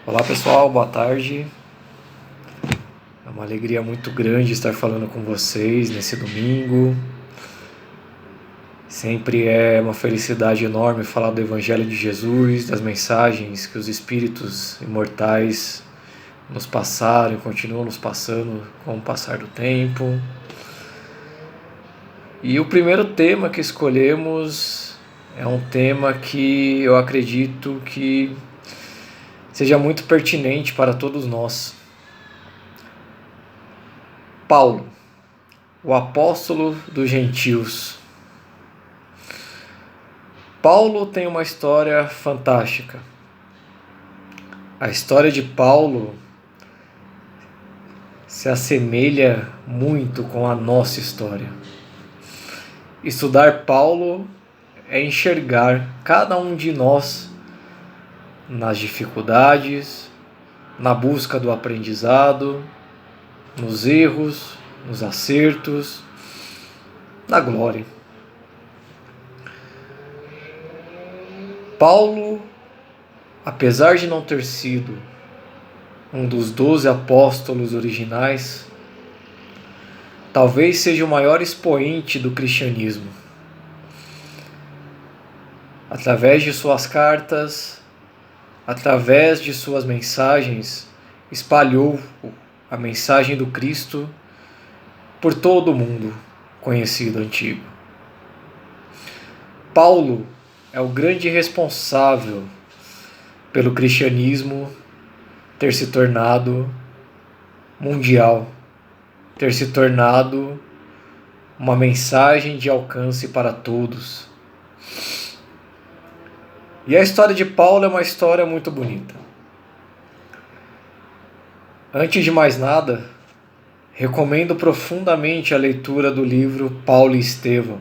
Olá pessoal, boa tarde. É uma alegria muito grande estar falando com vocês nesse domingo. Sempre é uma felicidade enorme falar do Evangelho de Jesus, das mensagens que os Espíritos imortais nos passaram e continuam nos passando com o passar do tempo. E o primeiro tema que escolhemos é um tema que eu acredito que seja muito pertinente para todos nós. Paulo, o apóstolo dos gentios. Paulo tem uma história fantástica. A história de Paulo se assemelha muito com a nossa história. Estudar Paulo é enxergar cada um de nós nas dificuldades, na busca do aprendizado, nos erros, nos acertos, na glória. Paulo, apesar de não ter sido um dos 12 apóstolos originais, talvez seja o maior expoente do cristianismo. Através de suas cartas, através de suas mensagens, espalhou a mensagem do Cristo por todo o mundo conhecido antigo. Paulo é o grande responsável pelo cristianismo ter se tornado mundial, ter se tornado uma mensagem de alcance para todos. E a história de Paulo é uma história muito bonita. Antes de mais nada, recomendo profundamente a leitura do livro Paulo e Estevão,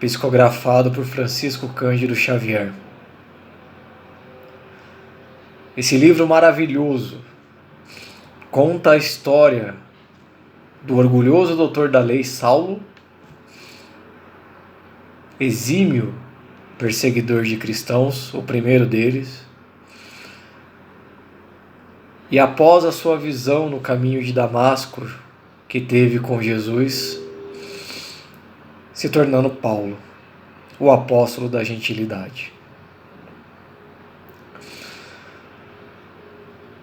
psicografado por Francisco Cândido Xavier. Esse livro maravilhoso conta a história do orgulhoso doutor da lei Saulo, exímio perseguidor de cristãos, o primeiro deles, e após a sua visão no caminho de Damasco que teve com Jesus, se tornando Paulo, o apóstolo da gentilidade.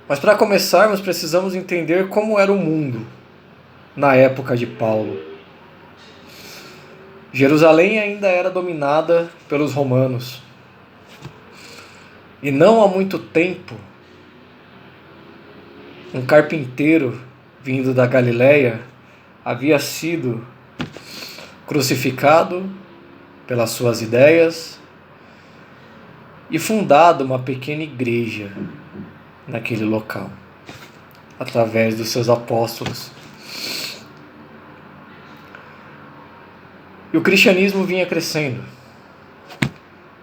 Mas para começarmos, precisamos entender como era o mundo na época de Paulo. Jerusalém ainda era dominada pelos romanos. E não há muito tempo, um carpinteiro vindo da Galileia havia sido crucificado pelas suas ideias e fundado uma pequena igreja naquele local, através dos seus apóstolos. E o cristianismo vinha crescendo.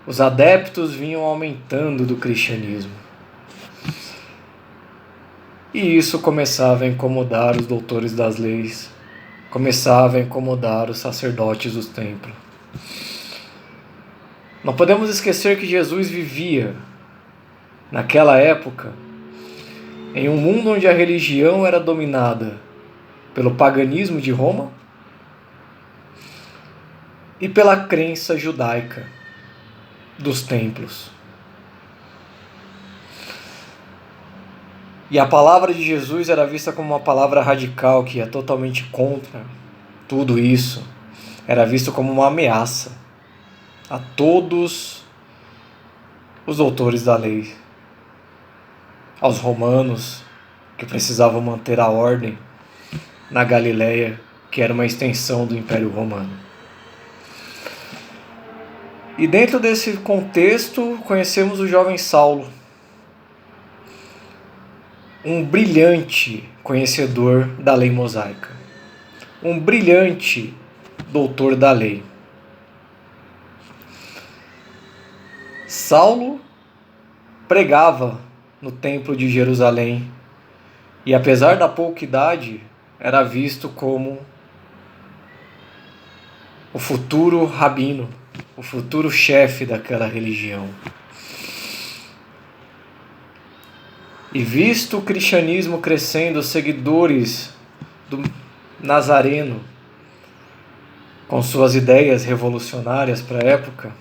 Os adeptos vinham aumentando do cristianismo. E isso começava a incomodar os doutores das leis, começava a incomodar os sacerdotes dos templos. Não podemos esquecer que Jesus vivia, naquela época, em um mundo onde a religião era dominada pelo paganismo de Roma e pela crença judaica dos templos. E a palavra de Jesus era vista como uma palavra radical, que é totalmente contra tudo isso. Era visto como uma ameaça a todos os doutores da lei, aos romanos, que precisavam manter a ordem na Galileia, que era uma extensão do Império Romano. E dentro desse contexto, conhecemos o jovem Saulo, um brilhante conhecedor da lei mosaica, um brilhante doutor da lei. Saulo pregava no templo de Jerusalém e, apesar da pouca idade, era visto como o futuro rabino, o futuro chefe daquela religião. E visto o cristianismo crescendo, os seguidores do Nazareno, com suas ideias revolucionárias para a época,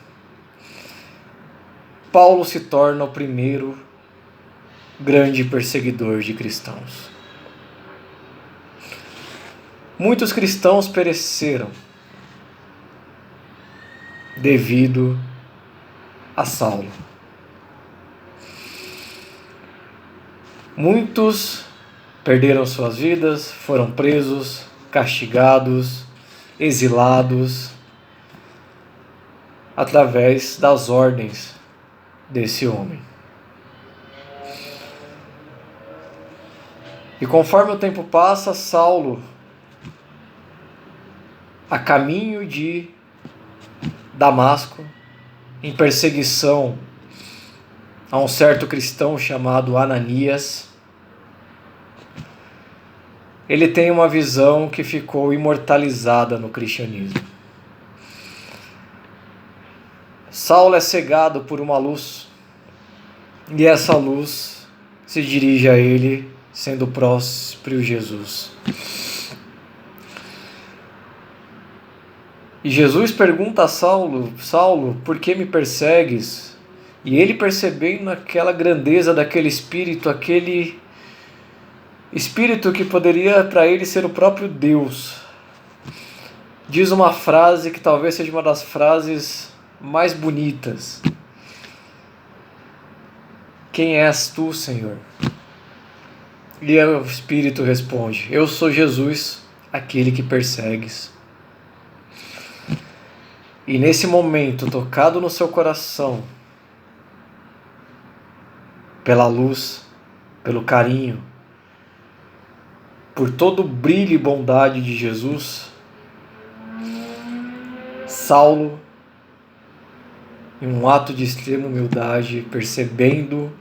Paulo se torna o primeiro grande perseguidor de cristãos. Muitos cristãos pereceram devido a Saulo. Muitos perderam suas vidas, foram presos, castigados, exilados, através das ordens desse homem. E conforme o tempo passa, Saulo, a caminho de Damasco, em perseguição a um certo cristão chamado Ananias, ele tem uma visão que ficou imortalizada no cristianismo. Saulo é cegado por uma luz, e essa luz se dirige a ele, sendo o próprio Jesus. E Jesus pergunta a Saulo: Saulo, por que me persegues? E ele, percebendo aquela grandeza daquele espírito, aquele espírito que poderia para ele ser o próprio Deus, diz uma frase que talvez seja uma das frases mais bonitas: quem és tu, Senhor? E o espírito responde: eu sou Jesus, aquele que persegues. E nesse momento, tocado no seu coração, pela luz, pelo carinho, por todo o brilho e bondade de Jesus, Saulo, em um ato de extrema humildade, percebendo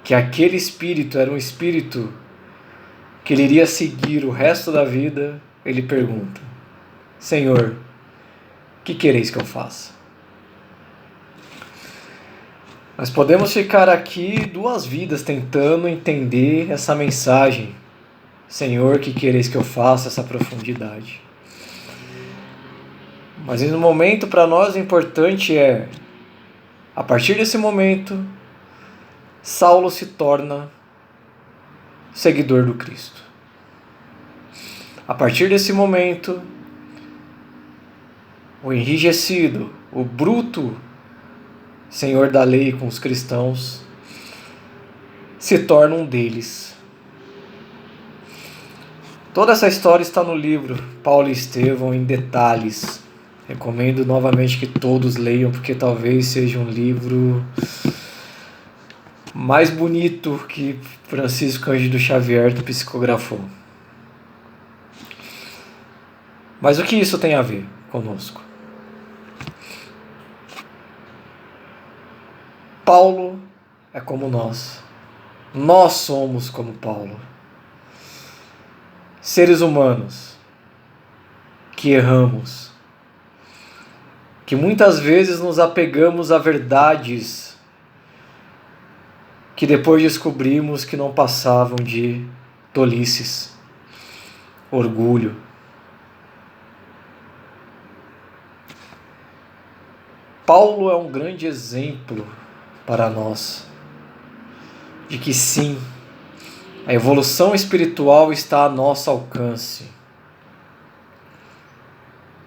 que aquele espírito era um espírito que ele iria seguir o resto da vida, ele pergunta: Senhor, o que quereis que eu faça? Nós podemos ficar aqui 2 vidas tentando entender essa mensagem. Senhor, que quereis que eu faça, essa profundidade. Mas no momento, para nós, o importante é, a partir desse momento, Saulo se torna seguidor do Cristo. A partir desse momento, o enrijecido, o bruto senhor da lei com os cristãos, se torna um deles. Toda essa história está no livro Paulo e Estevão em detalhes. Recomendo novamente que todos leiam, porque talvez seja um livro mais bonito que Francisco Cândido Xavier psicografou. Mas o que isso tem a ver conosco? Paulo é como nós. Nós somos como Paulo. Seres humanos que erramos, que muitas vezes nos apegamos a verdades que depois descobrimos que não passavam de tolices, orgulho. Paulo é um grande exemplo para nós de que sim, a evolução espiritual está a nosso alcance.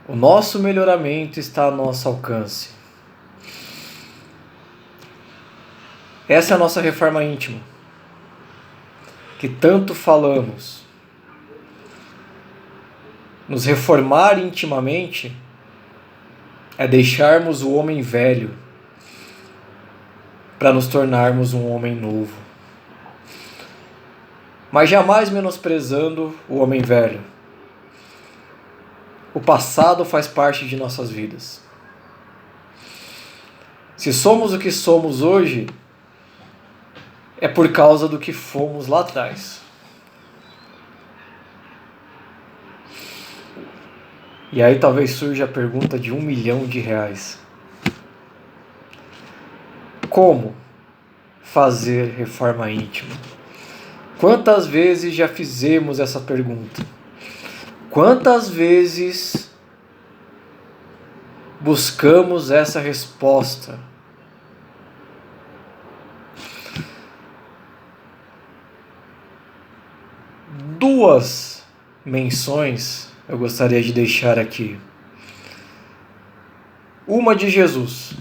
O nosso melhoramento está a nosso alcance. Essa é a nossa reforma íntima, que tanto falamos. Nos reformar intimamente é deixarmos o homem velho para nos tornarmos um homem novo. Mas jamais menosprezando o homem velho. O passado faz parte de nossas vidas. Se somos o que somos hoje, é por causa do que fomos lá atrás. E aí talvez surja a pergunta de R$1 milhão. Como fazer reforma íntima? Quantas vezes já fizemos essa pergunta? Quantas vezes buscamos essa resposta? Duas menções eu gostaria de deixar aqui. Uma de Jesus,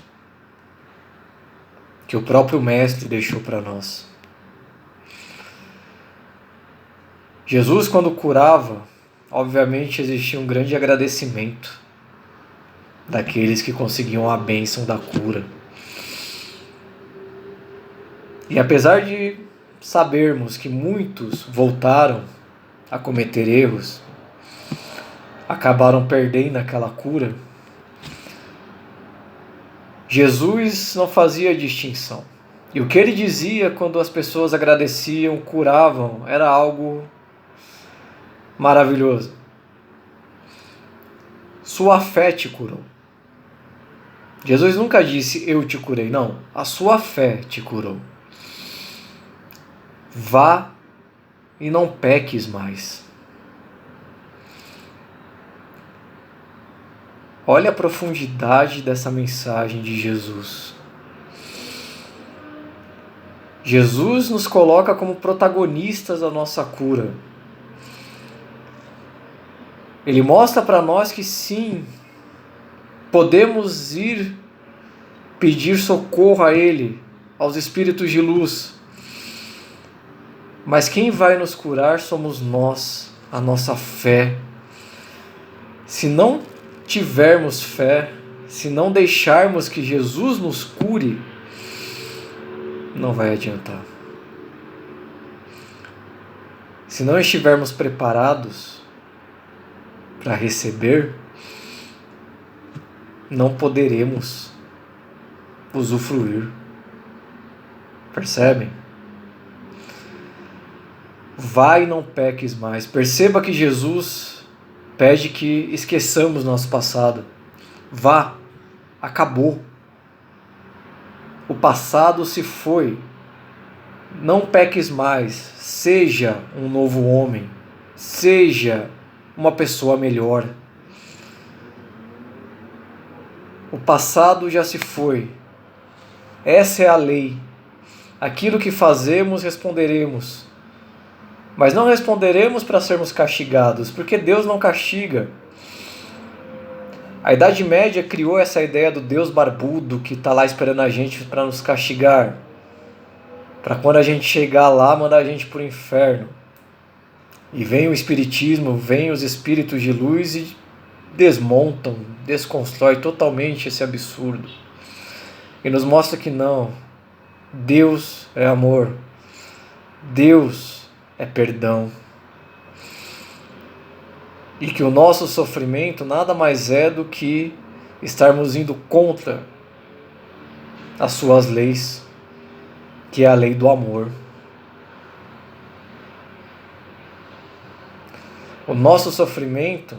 que o próprio Mestre deixou para nós. Jesus, quando curava, obviamente existia um grande agradecimento daqueles que conseguiam a bênção da cura. E apesar de sabermos que muitos voltaram a cometer erros, acabaram perdendo aquela cura, Jesus não fazia distinção. E o que ele dizia quando as pessoas agradeciam, curavam, era algo maravilhoso. Sua fé te curou. Jesus nunca disse, eu te curei. Não, a sua fé te curou. Vá e não peques mais. Olha a profundidade dessa mensagem de Jesus. Jesus nos coloca como protagonistas da nossa cura. Ele mostra para nós que sim, podemos ir pedir socorro a Ele, aos espíritos de luz. Mas quem vai nos curar somos nós, a nossa fé. Se não tivermos fé, se não deixarmos que Jesus nos cure, não vai adiantar. Se não estivermos preparados para receber, não poderemos usufruir. Percebem? Vai e não peques mais. Perceba que Jesus pede que esqueçamos nosso passado. Vá, acabou. O passado se foi. Não peques mais. Seja um novo homem. Seja uma pessoa melhor. O passado já se foi. Essa é a lei. Aquilo que fazemos, responderemos. Mas não responderemos para sermos castigados, porque Deus não castiga. A Idade Média criou essa ideia do Deus barbudo que está lá esperando a gente para nos castigar. Para quando a gente chegar lá, mandar a gente para o inferno. E vem o Espiritismo, vem os espíritos de luz e desmontam, desconstrói totalmente esse absurdo. E nos mostra que não. Deus é amor. Deus é perdão. E que o nosso sofrimento nada mais é do que estarmos indo contra as suas leis, que é a lei do amor. O nosso sofrimento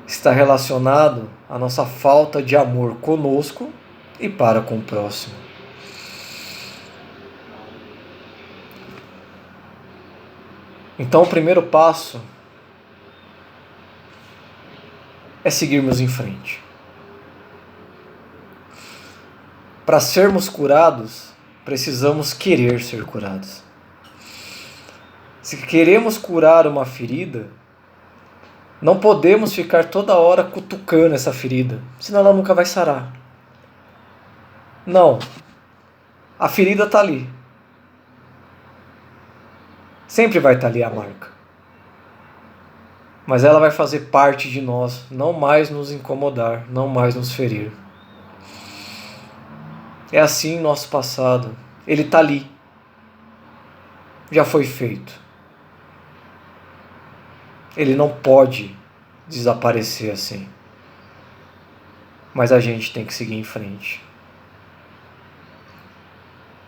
está relacionado à nossa falta de amor conosco e para com o próximo. Então o primeiro passo é seguirmos em frente. Para sermos curados, precisamos querer ser curados. Se queremos curar uma ferida, não podemos ficar toda hora cutucando essa ferida, senão ela nunca vai sarar. Não. A ferida está ali. Sempre vai estar ali a marca. Mas ela vai fazer parte de nós, não mais nos incomodar, não mais nos ferir. É assim nosso passado. Ele está ali. Já foi feito. Ele não pode desaparecer assim. Mas a gente tem que seguir em frente.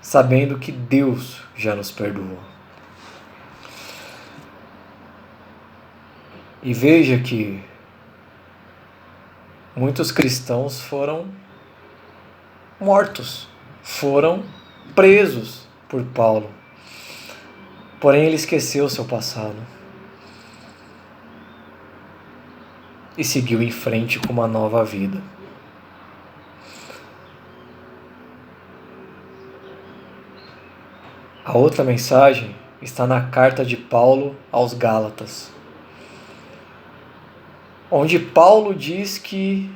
Sabendo que Deus já nos perdoou. E veja que muitos cristãos foram mortos, foram presos por Paulo. Porém, ele esqueceu seu passado e seguiu em frente com uma nova vida. A outra mensagem está na carta de Paulo aos Gálatas, onde Paulo diz que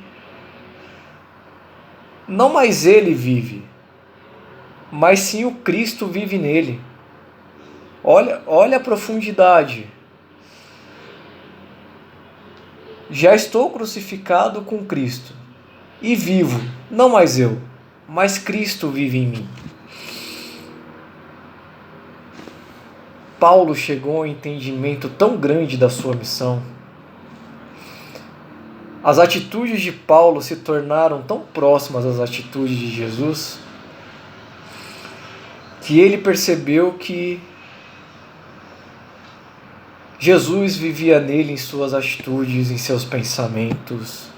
não mais ele vive, mas sim o Cristo vive nele. Olha a profundidade. Já estou crucificado com Cristo e vivo, não mais eu, mas Cristo vive em mim. Paulo chegou a um entendimento tão grande da sua missão. As atitudes de Paulo se tornaram tão próximas às atitudes de Jesus que ele percebeu que Jesus vivia nele em suas atitudes, em seus pensamentos,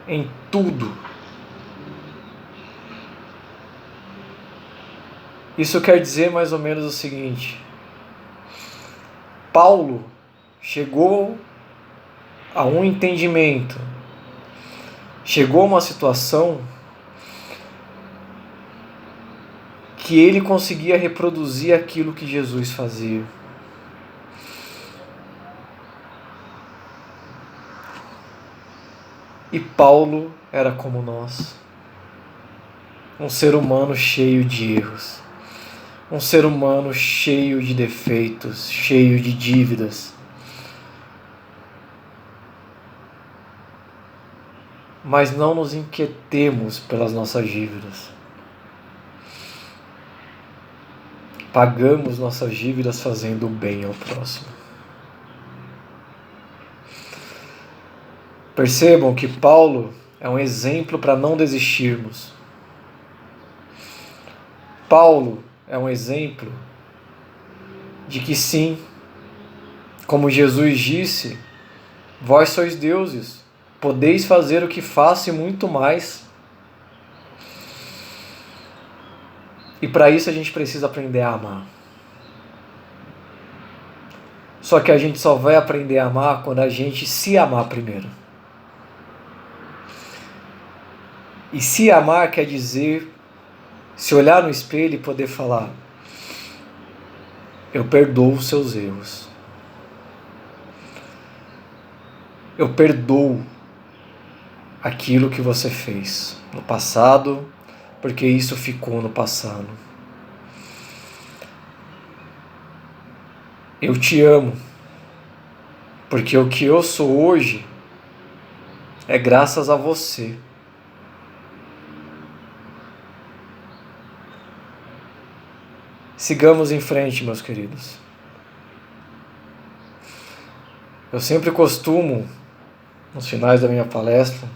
em tudo. Isso quer dizer mais ou menos o seguinte: Paulo chegou a um entendimento, chegou a uma situação que ele conseguia reproduzir aquilo que Jesus fazia. E Paulo era como nós, um ser humano cheio de erros, um ser humano cheio de defeitos, cheio de dívidas. Mas não nos inquietemos pelas nossas dívidas. Pagamos nossas dívidas fazendo o bem ao próximo. Percebam que Paulo é um exemplo para não desistirmos. Paulo é um exemplo de que sim, como Jesus disse, vós sois deuses, podeis fazer o que faço e muito mais. E para isso a gente precisa aprender a amar. Só que a gente só vai aprender a amar quando a gente se amar primeiro. E se amar quer dizer se olhar no espelho e poder falar: eu perdoo os seus erros. Eu perdoo aquilo que você fez no passado, porque isso ficou no passado. Eu te amo, porque o que eu sou hoje é graças a você. Sigamos em frente, meus queridos. Eu sempre costumo, nos finais da minha palestra,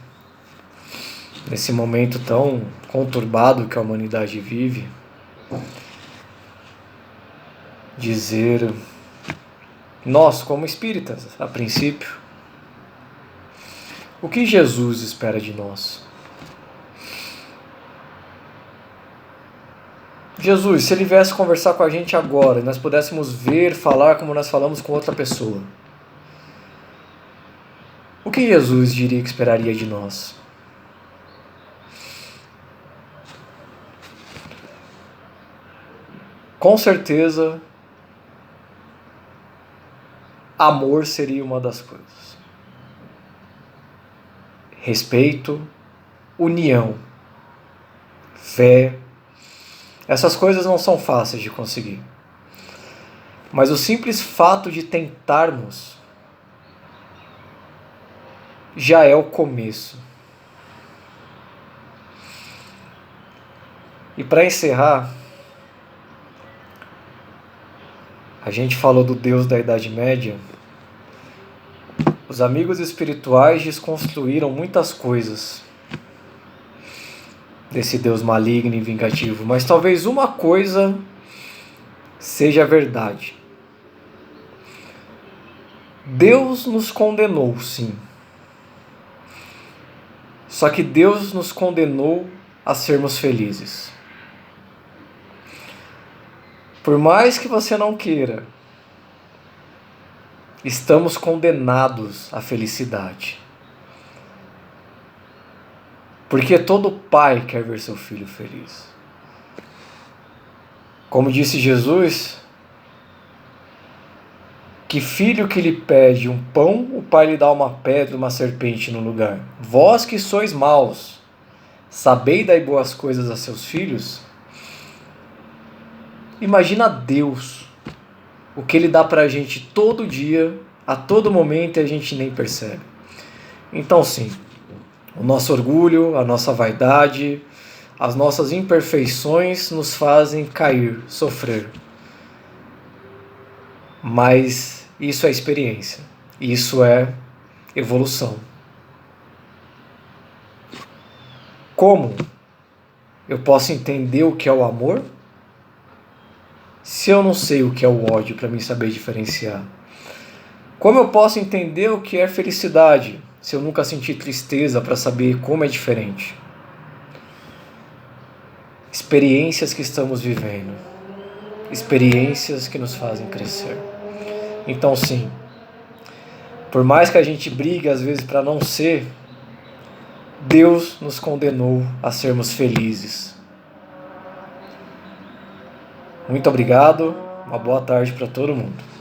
nesse momento tão conturbado que a humanidade vive, dizer, nós como espíritas, a princípio, o que Jesus espera de nós? Jesus, se ele viesse conversar com a gente agora e nós pudéssemos ver, falar como nós falamos com outra pessoa, o que Jesus diria que esperaria de nós? Com certeza, amor seria uma das coisas. Respeito, união, fé. Essas coisas não são fáceis de conseguir. Mas o simples fato de tentarmos já é o começo. E para encerrar, a gente falou do Deus da Idade Média. Os amigos espirituais desconstruíram muitas coisas desse Deus maligno e vingativo, mas talvez uma coisa seja verdade. Deus nos condenou, sim. Só que Deus nos condenou a sermos felizes. Por mais que você não queira, estamos condenados à felicidade. Porque todo pai quer ver seu filho feliz. Como disse Jesus, que filho que lhe pede um pão, o pai lhe dá uma pedra, uma serpente no lugar. Vós que sois maus, sabeis dar boas coisas a seus filhos? Imagina Deus, o que Ele dá pra gente todo dia, a todo momento, e a gente nem percebe. Então sim, o nosso orgulho, a nossa vaidade, as nossas imperfeições nos fazem cair, sofrer. Mas isso é experiência, isso é evolução. Como eu posso entender o que é o amor se eu não sei o que é o ódio para mim saber diferenciar? Como eu posso entender o que é felicidade se eu nunca senti tristeza para saber como é diferente? Experiências que estamos vivendo, experiências que nos fazem crescer. Então sim, por mais que a gente brigue às vezes para não ser, Deus nos condenou a sermos felizes. Muito obrigado, uma boa tarde para todo mundo.